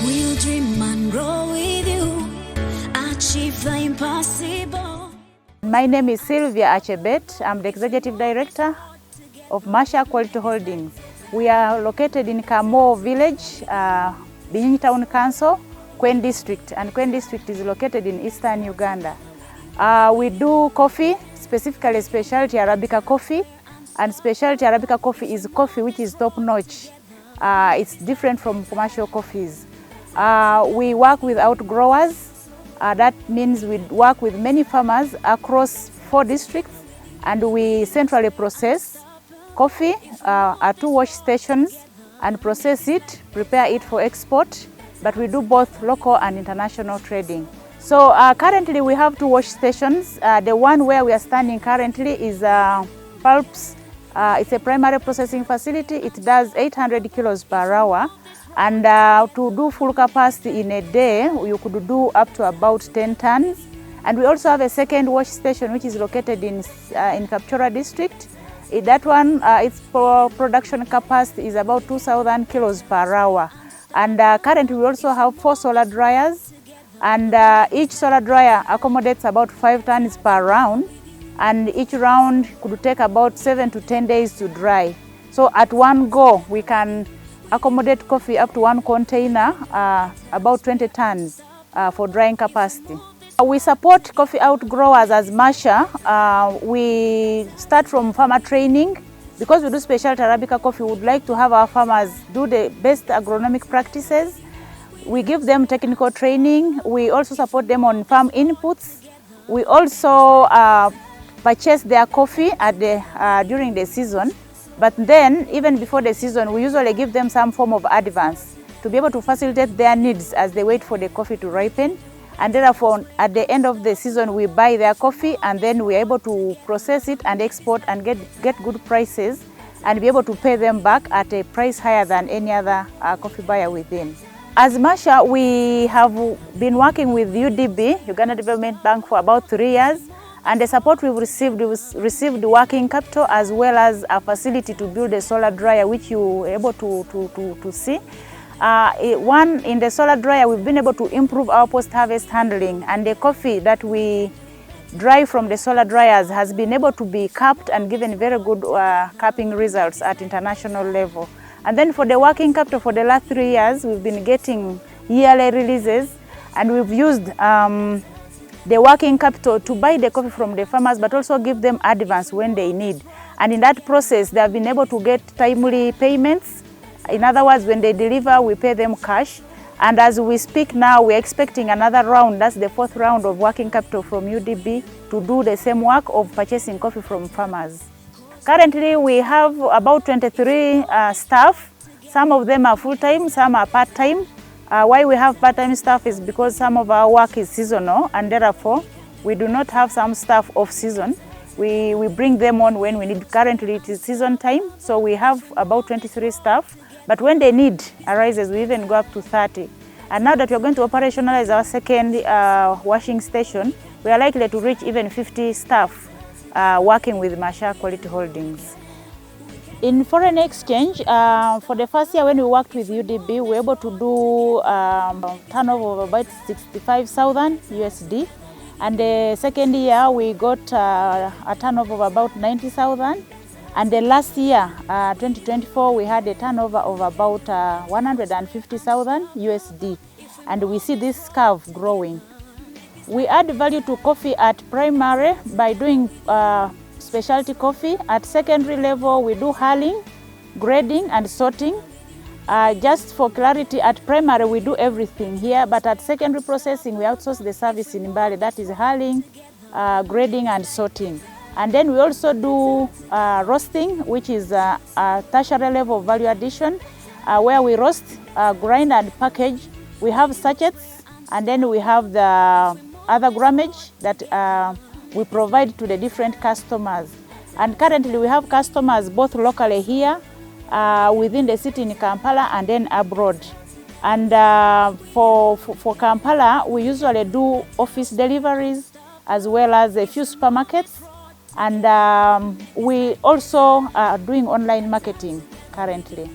We'll dream and grow with you, achieve the impossible. My name is Sylvia Achebet. I'm the Executive Director of Masha Quality Holdings. We are located in Kamo Village, Binyinyi Town Council, Kwen District, and Kwen District is located in eastern Uganda. We do coffee, specifically specialty Arabica coffee, and specialty Arabica coffee is coffee which is top-notch. It's different from commercial coffees. We work with outgrowers. That means we work with many farmers across 4 districts, and we centrally process coffee at 2 wash stations and process it, prepare it for export, but we do both local and international trading. So currently we have 2 wash stations. The one where we are standing currently is Pulps. It's a primary processing facility. It does 800 kilos per hour. And to do full capacity in a day, you could do up to about 10 tons. And we also have a second wash station which is located in Kapchora district. That one, its production capacity is about 2,000 kilos per hour. And currently we also have 4 solar dryers. And each solar dryer accommodates about 5 tons per round. And each round could take about 7 to 10 days to dry. So at one go, we can accommodate coffee up to 1 container, about 20 tons for drying capacity. We support coffee outgrowers as Masha. We start from farmer training. Because we do specialty Arabica coffee, we would like to have our farmers do the best agronomic practices. We give them technical training. We also support them on farm inputs. We also purchase their coffee during the season. But then, even before the season, we usually give them some form of advance to be able to facilitate their needs as they wait for the coffee to ripen. And therefore, at the end of the season, we buy their coffee, and then we're able to process it and export and get good prices and be able to pay them back at a price higher than any other coffee buyer within. As Masha, we have been working with UDB, Uganda Development Bank, for about 3 years. And the support we've received working capital as well as a facility to build a solar dryer, which you were able to see. One, in the solar dryer, we've been able to improve our post-harvest handling, and the coffee that we dry from the solar dryers has been able to be capped and given very good capping results at international level. And then for the working capital for the last 3 years, we've been getting yearly releases, and we've used the working capital to buy the coffee from the farmers, but also give them advance when they need. And in that process, they have been able to get timely payments. In other words, when they deliver, we pay them cash. And as we speak now, we're expecting another round, that's the 4th round of working capital from UDB, to do the same work of purchasing coffee from farmers. Currently, we have about 23 staff. Some of them are full-time, some are part-time. Why we have part-time staff is because some of our work is seasonal, and therefore we do not have some staff off-season. We bring them on when we need. Currently it is season time, so we have about 23 staff. But when the need arises, we even go up to 30. And now that we are going to operationalize our second washing station, we are likely to reach even 50 staff working with Masha Quality Holdings. In foreign exchange, for the first year when we worked with UDB, we were able to do turnover of about 65,000 USD. And the second year, we got a turnover of about 90,000. And the last year, 2024, we had a turnover of about 150,000 USD. And we see this curve growing. We add value to coffee at primary by doing specialty coffee. At secondary level, we do hulling, grading, and sorting. Just for clarity, at primary, we do everything here, but at secondary processing, we outsource the service in Mbale, that is hulling, grading, and sorting. And then we also do roasting, which is a tertiary level of value addition, where we roast, grind, and package. We have sachets, and then we have the other grammage that we provide to the different customers. And currently we have customers both locally here, within the city in Kampala, and then abroad. And for Kampala, we usually do office deliveries as well as a few supermarkets. And we also are doing online marketing currently.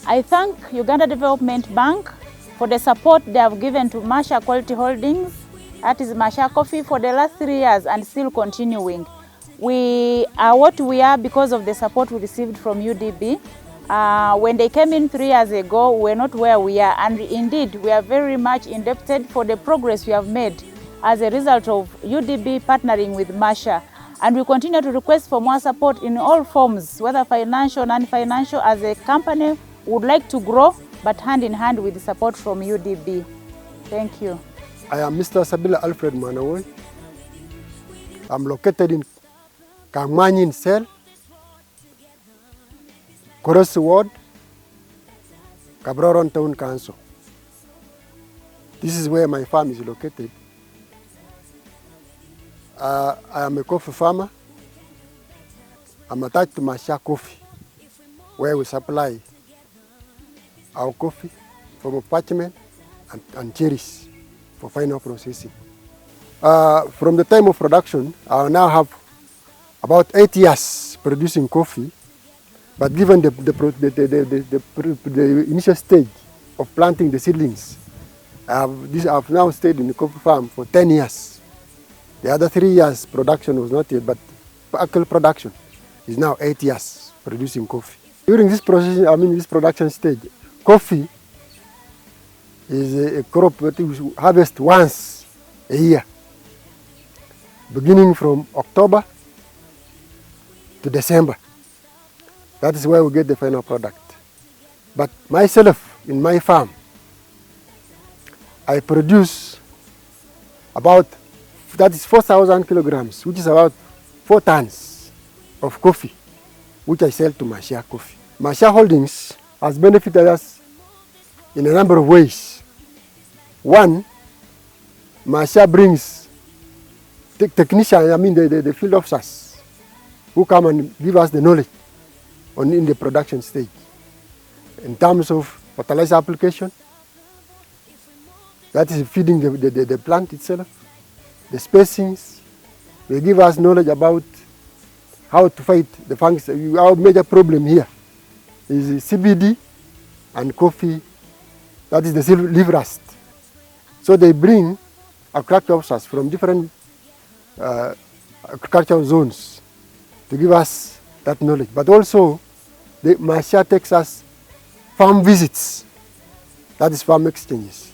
I thank Uganda Development Bank for the support they have given to Masha Quality Holdings, that is Masha Coffee, for the last 3 years and still continuing. We are what we are because of the support we received from UDB. When they came in 3 years ago, we were not where we are, and indeed we are very much indebted for the progress we have made as a result of UDB partnering with Masha. And we continue to request for more support in all forms, whether financial, non-financial. As a company, we would like to grow, but hand in hand with the support from UDB. Thank you. I am Mr. Sabila Alfred Manawoy. I'm located in Kangmanyin Cell, Korosi Ward, Kabroron Town Council. This is where my farm is located. I am a coffee farmer. I'm attached to Masha Coffee, where we supply our coffee from parchment and cherries for final processing. From the time of production, I now have about 8 years producing coffee, but given the initial stage of planting the seedlings, I've now stayed in the coffee farm for 10 years. The other 3 years production was not yet, but actual production is now 8 years producing coffee. During this process, this production stage, coffee is a crop that we harvest once a year, beginning from October to December. That is where we get the final product. But myself, in my farm, I produce about, that is 4,000 kilograms, which is about 4 tons of coffee, which I sell to Masha Coffee. Masha Holdings has benefited us in a number of ways. One, Masha brings technicians, the field officers, who come and give us the knowledge in the production stage. In terms of fertilizer application, that is feeding the plant itself, the spacings. They give us knowledge about how to fight the fungus. Our major problem here is CBD and coffee, that is the leaf rust. So they bring agricultural officers from different agricultural zones to give us that knowledge. But also, Masha takes us farm visits, that is farm exchanges.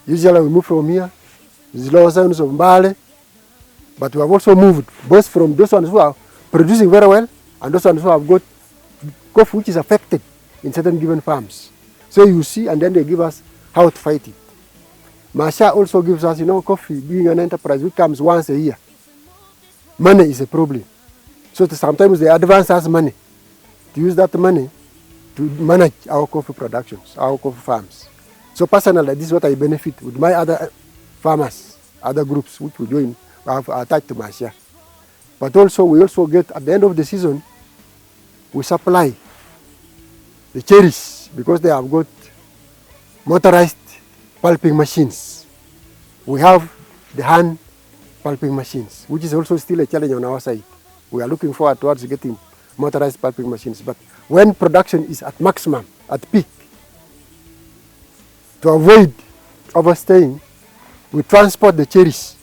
Usually we move from here, these lower zones of Mbale, but we have also moved both from those ones who are producing very well and those ones who have got coffee which is affected in certain given farms. So you see, and then they give us how to fight it. Masha also gives us, coffee being an enterprise which comes once a year. Money is a problem. So sometimes they advance us money to use that money to manage our coffee productions, our coffee farms. So personally, this is what I benefit with my other farmers, other groups which we join, have attached to Masha. But also, we also get, at the end of the season, we supply the cherries because they have got motorized pulping machines. We have the hand pulping machines, which is also still a challenge on our side. We are looking forward towards getting motorized pulping machines. But when production is at maximum, at peak, to avoid overstaying, we transport the cherries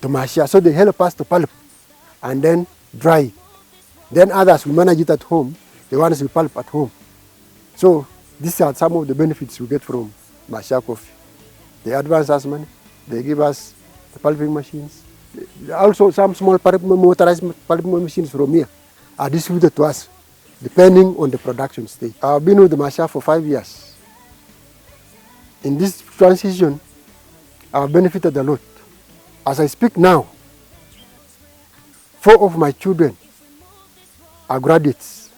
to Masha. So they help us to pulp and then dry it. Then others, we manage it at home, the ones we pulp at home. So these are some of the benefits we get from Masha Coffee. They advance us money, they give us the pulping machines. Also, some small motorized pulping machines from here are distributed to us, depending on the production stage. I've been with Masha for 5 years. In this transition, I've benefited a lot. As I speak now, 4 of my children are graduates.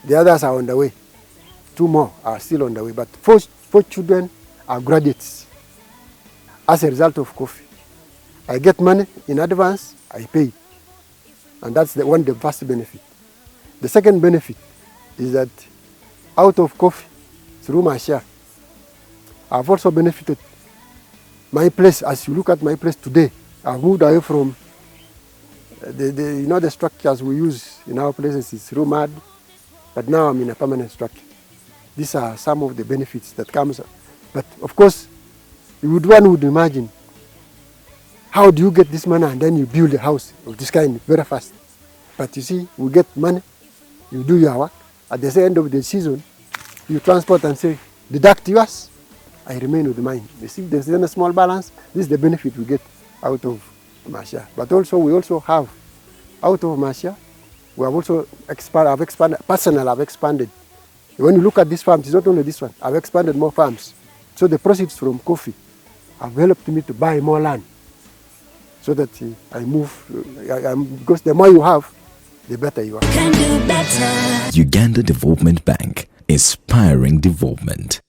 The others are on the way. 2 more are still on the way, but 4 children are graduates as a result of coffee. I get money in advance, I pay. And that's the first benefit. The second benefit is that out of coffee, through Masha, I've also benefited my place. As you look at my place today, I've moved away from the structures we use in our places is through mud, but now I'm in a permanent structure. These are some of the benefits that comes. But of course, one would imagine, how do you get this money and then you build a house of this kind very fast? But you see, we get money, you do your work. At the end of the season, you transport and say, deduct yours, I remain with mine. You see, there's a small balance. This is the benefit we get out of Masha. But also, we also have, out of Masha, we have also expanded, personally I've expanded. When you look at these farms, it's not only this one, I've expanded more farms. So the proceeds from coffee have helped me to buy more land. So that I move, because the more you have, the better you are. Can do better. Uganda Development Bank, inspiring development.